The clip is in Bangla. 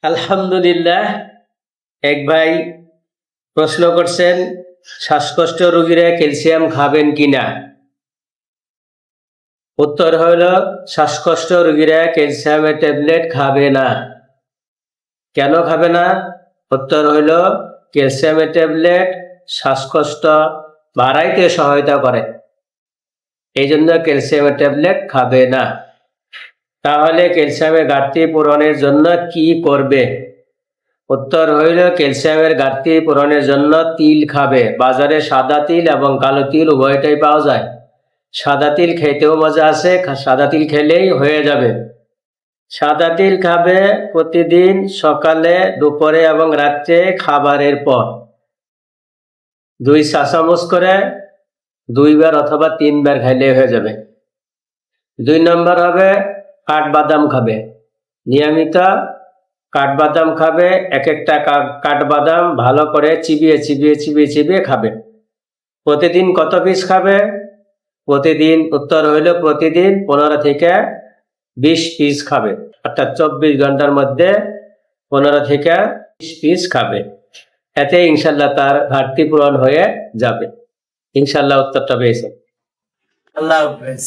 আলহামদুলিল্লাহ। এক ভাই প্রশ্ন করছেন, শ্বাসকষ্ট রোগীরা ক্যালসিয়াম খাবেন কিনা। উত্তর হইল, শ্বাসকষ্ট রোগীরা ক্যালসিয়ামের ট্যাবলেট খাবে না। কেন খাবে না? উত্তর হইল, ক্যালসিয়ামের ট্যাবলেট শ্বাসকষ্ট বাড়াইতে সহায়তা করে, এই জন্য ক্যালসিয়ামের ট্যাবলেট খাবে না। তাহলে ক্যালসিয়ামের ঘাটতি পূরণের জন্য কি করবে? উত্তর হইল, ক্যালসিয়ামের ঘাটতি পূরণের জন্য তিল খাবে। বাজারে সাদা তিল এবং কালো তিল উভয়টাই পাওয়া যায়। সাদা তিল খেতেও মজা আছে, সাদা তিল খেলেই হয়ে যাবে। সাদা তিল খাবে প্রতিদিন সকালে, দুপুরে এবং রাত্রে খাবারের পর 2 চা চামচ করে 2 বার অথবা 3 বার খাইলে হয়ে যাবে। 2 নম্বর হবে কাঠবাদাম খাবে। নিয়মিত কাঠবাদাম খাবে। এক একটা কাঠবাদাম ভালো করে চিবিয়ে চিবিয়ে চিবিয়ে চিবিয়ে খাবে। প্রতিদিন কত পিস খাবে? প্রতিদিন উত্তর হইল, প্রতিদিন 15 থেকে 20 পিস খাবে, অর্থাৎ 24 ঘন্টার মধ্যে 15 থেকে 20 পিস খাবে। এতে ইনশাল্লাহ তার ঘাটতি পূরণ হয়ে যাবে। ইনশাল্লাহ উত্তরটা পেয়েছে। আল্লাহ হাফেজ।